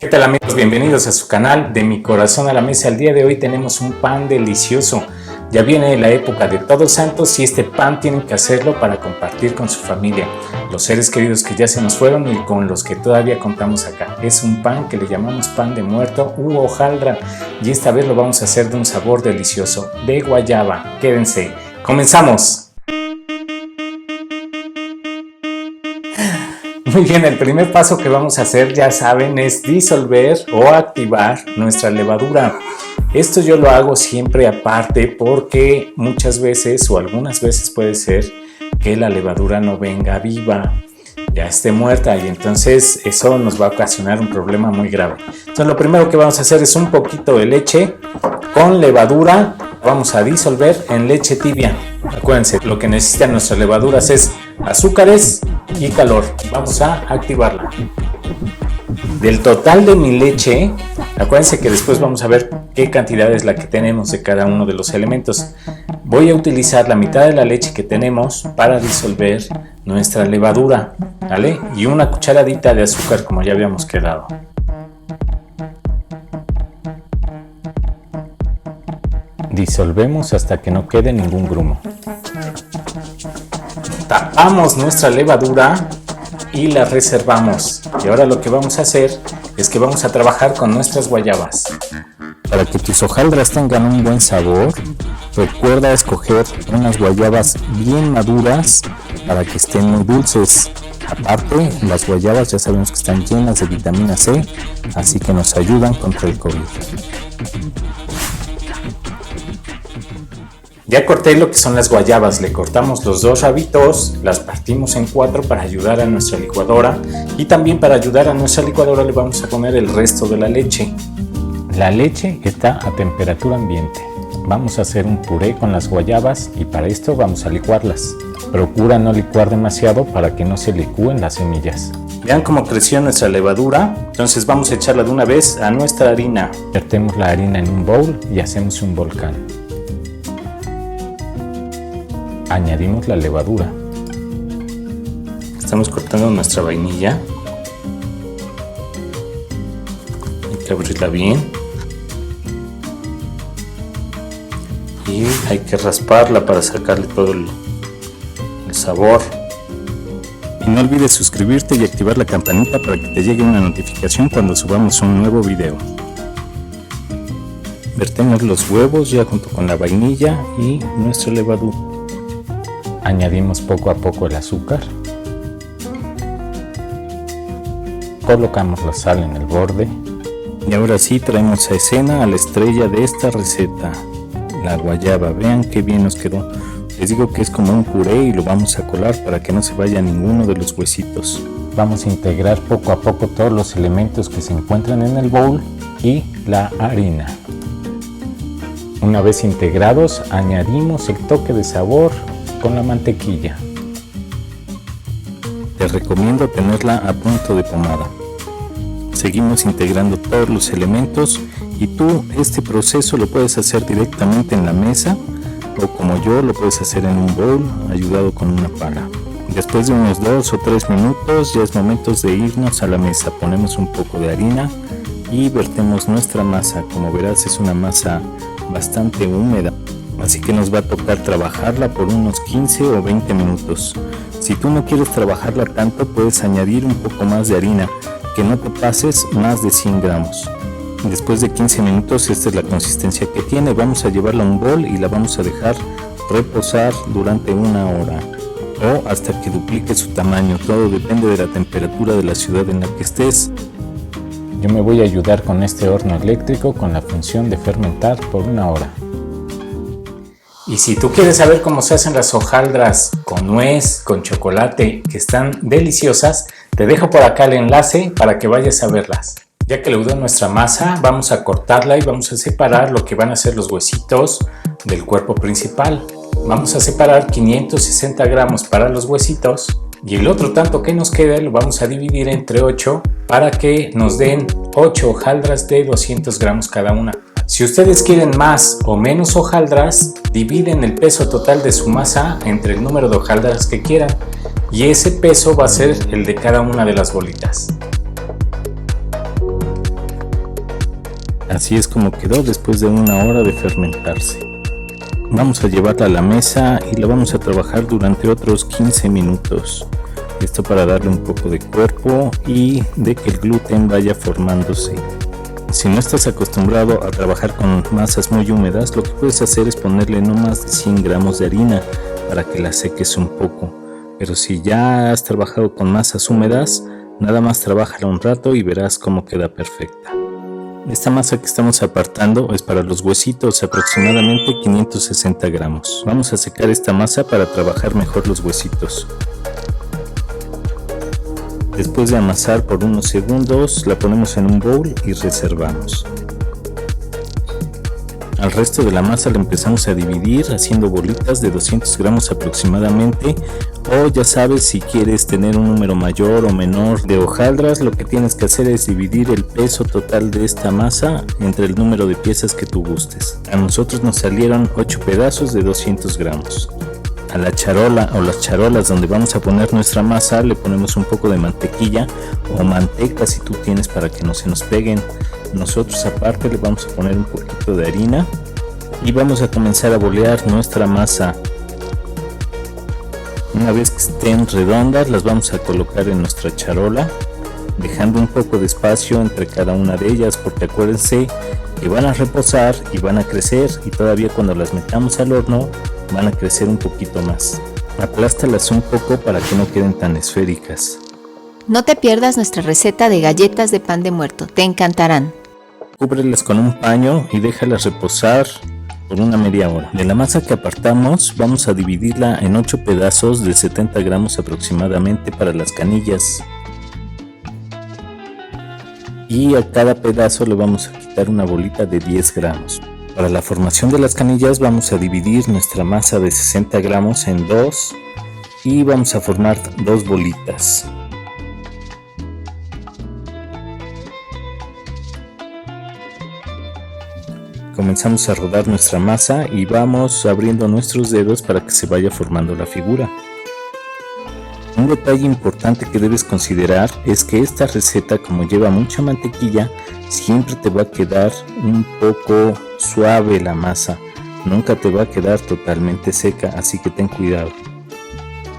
¿Qué tal amigos? Bienvenidos a su canal De Mi Corazón a la Mesa. El día de hoy tenemos un pan delicioso. Ya viene la época de Todos Santos y este pan tienen que hacerlo para compartir con su familia, los seres queridos que ya se nos fueron y con los que todavía contamos acá. Es un pan que le llamamos pan de muerto u hojaldra y esta vez lo vamos a hacer de un sabor delicioso, de guayaba. Quédense, ¡comenzamos! Muy bien, el primer paso que vamos a hacer, ya saben, es disolver o activar nuestra levadura. Esto yo lo hago siempre aparte porque muchas veces o algunas veces puede ser que la levadura no venga viva, ya esté muerta y entonces eso nos va a ocasionar un problema muy grave. Entonces lo primero que vamos a hacer es un poquito de leche con levadura. Vamos a disolver en leche tibia. Acuérdense, lo que necesitan nuestras levaduras es azúcares y calor. Vamos a activarla. Del total de mi leche, acuérdense que después vamos a ver qué cantidad es la que tenemos de cada uno de los elementos. Voy a utilizar la mitad de la leche que tenemos para disolver nuestra levadura, ¿vale? Y una cucharadita de azúcar como ya habíamos quedado. Disolvemos hasta que no quede ningún grumo. Tapamos nuestra levadura y la reservamos. Y ahora lo que vamos a hacer es que vamos a trabajar con nuestras guayabas. Para que tus hojaldras tengan un buen sabor, recuerda escoger unas guayabas bien maduras para que estén muy dulces. Aparte, las guayabas ya sabemos que están llenas de vitamina C, así que nos ayudan contra el COVID. Ya corté lo que son las guayabas, le cortamos los dos rabitos, las partimos en 4 para ayudar a nuestra licuadora y también para ayudar a nuestra licuadora le vamos a poner el resto de la leche. La leche está a temperatura ambiente. Vamos a hacer un puré con las guayabas y para esto vamos a licuarlas. Procura no licuar demasiado para que no se licúen las semillas. Vean cómo creció nuestra levadura, entonces vamos a echarla de una vez a nuestra harina. Vertemos la harina en un bowl y hacemos un volcán. Añadimos la levadura. Estamos cortando nuestra vainilla. Hay que abrirla bien. Y hay que rasparla para sacarle todo el sabor. Y no olvides suscribirte y activar la campanita para que te llegue una notificación cuando subamos un nuevo video. Vertemos los huevos ya junto con la vainilla y nuestra levadura. Añadimos poco a poco el azúcar. Colocamos la sal en el borde. Y ahora sí traemos a escena a la estrella de esta receta, la guayaba. Vean qué bien nos quedó. Les digo que es como un puré y lo vamos a colar para que no se vaya ninguno de los huesitos. Vamos a integrar poco a poco todos los elementos que se encuentran en el bowl y la harina. Una vez integrados, añadimos el toque de sabor con la mantequilla. Te recomiendo tenerla a punto de pomada. Seguimos integrando todos los elementos y tú este proceso lo puedes hacer directamente en la mesa o como yo lo puedes hacer en un bowl ayudado con una pala. Después de unos 2 o 3 minutos ya es momento de irnos a la mesa. Ponemos un poco de harina y vertemos nuestra masa. Como verás es una masa bastante húmeda, así que nos va a tocar trabajarla por unos 15 o 20 minutos. Si tú no quieres trabajarla tanto, puedes añadir un poco más de harina, que no te pases más de 100 gramos. Después de 15 minutos, esta es la consistencia que tiene. Vamos a llevarla a un bol y la vamos a dejar reposar durante 1 hora o hasta que duplique su tamaño. Todo depende de la temperatura de la ciudad en la que estés. Yo me voy a ayudar con este horno eléctrico con la función de fermentar por 1 hora. Y si tú quieres saber cómo se hacen las hojaldras con nuez, con chocolate, que están deliciosas, te dejo por acá el enlace para que vayas a verlas. Ya que leudó nuestra masa, vamos a cortarla y vamos a separar lo que van a ser los huesitos del cuerpo principal. Vamos a separar 560 gramos para los huesitos y el otro tanto que nos quede lo vamos a dividir entre 8 para que nos den 8 hojaldras de 200 gramos cada una. Si ustedes quieren más o menos hojaldras, dividen el peso total de su masa entre el número de hojaldras que quieran y ese peso va a ser el de cada una de las bolitas. Así es como quedó después de 1 hora de fermentarse. Vamos a llevarla a la mesa y la vamos a trabajar durante otros 15 minutos. Esto para darle un poco de cuerpo y de que el gluten vaya formándose. Si no estás acostumbrado a trabajar con masas muy húmedas, lo que puedes hacer es ponerle no más de 100 gramos de harina para que la seques un poco. Pero si ya has trabajado con masas húmedas, nada más trabájala un rato y verás cómo queda perfecta. Esta masa que estamos apartando es para los huesitos, aproximadamente 560 gramos. Vamos a secar esta masa para trabajar mejor los huesitos. Después de amasar por unos segundos, la ponemos en un bowl y reservamos. Al resto de la masa la empezamos a dividir haciendo bolitas de 200 gramos aproximadamente, o ya sabes, si quieres tener un número mayor o menor de hojaldras, lo que tienes que hacer es dividir el peso total de esta masa entre el número de piezas que tú gustes. A nosotros nos salieron 8 pedazos de 200 gramos. A la charola o las charolas donde vamos a poner nuestra masa le ponemos un poco de mantequilla o manteca si tú tienes, para que no se nos peguen. Nosotros aparte le vamos a poner un poquito de harina y vamos a comenzar a bolear nuestra masa. Una vez que estén redondas, las vamos a colocar en nuestra charola, dejando un poco de espacio entre cada una de ellas, porque acuérdense que van a reposar y van a crecer, y todavía cuando las metamos al horno van a crecer un poquito más. Aplástalas un poco para que no queden tan esféricas. No te pierdas nuestra receta de galletas de pan de muerto, te encantarán. Cúbrelas con un paño y déjalas reposar por una media hora. De la masa que apartamos vamos a dividirla en 8 pedazos de 70 gramos aproximadamente para las canillas. Y a cada pedazo le vamos a quitar una bolita de 10 gramos. Para la formación de las canillas vamos a dividir nuestra masa de 60 gramos en 2 y vamos a formar 2 bolitas. Comenzamos a rodar nuestra masa y vamos abriendo nuestros dedos para que se vaya formando la figura. Un detalle importante que debes considerar es que esta receta, como lleva mucha mantequilla, siempre te va a quedar un poco suave la masa, nunca te va a quedar totalmente seca, así que ten cuidado.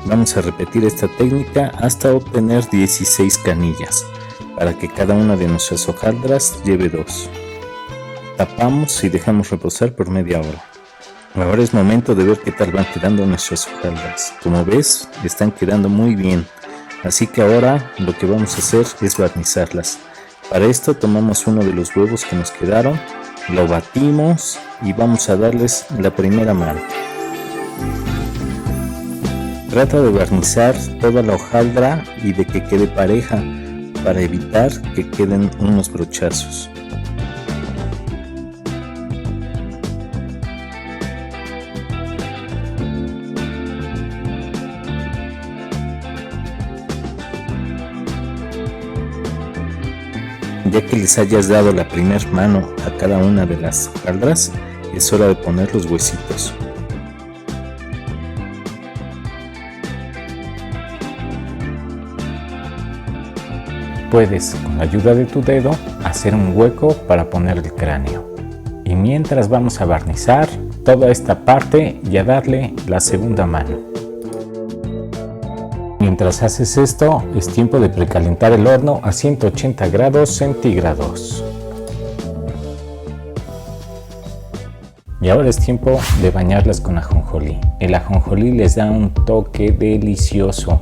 Vamos a repetir esta técnica hasta obtener 16 canillas, para que cada una de nuestras hojaldras lleve 2. Tapamos y dejamos reposar por media hora. Ahora es momento de ver qué tal van quedando nuestras hojaldras. Como ves, están quedando muy bien, así que ahora lo que vamos a hacer es barnizarlas. Para esto tomamos uno de los huevos que nos quedaron, lo batimos y vamos a darles la primera mano. Trata de barnizar toda la hojaldra y de que quede pareja para evitar que queden unos brochazos. Ya que les hayas dado la primer mano a cada una de las hojaldras, es hora de poner los huesitos. Puedes, con la ayuda de tu dedo, hacer un hueco para poner el cráneo. Y mientras vamos a barnizar toda esta parte y a darle la segunda mano. Mientras haces esto, es tiempo de precalentar el horno a 180 grados centígrados. Y ahora es tiempo de bañarlas con ajonjolí. El ajonjolí les da un toque delicioso.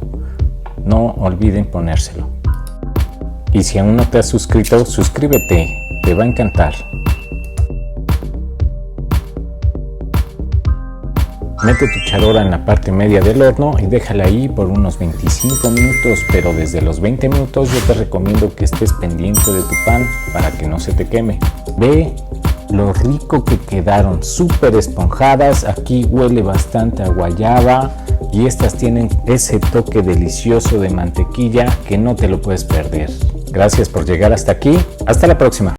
No olviden ponérselo. Y si aún no te has suscrito, suscríbete, te va a encantar. Mete tu charola en la parte media del horno y déjala ahí por unos 25 minutos, pero desde los 20 minutos yo te recomiendo que estés pendiente de tu pan para que no se te queme. Ve lo rico que quedaron, súper esponjadas. Aquí huele bastante a guayaba y estas tienen ese toque delicioso de mantequilla que no te lo puedes perder. Gracias por llegar hasta aquí, hasta la próxima.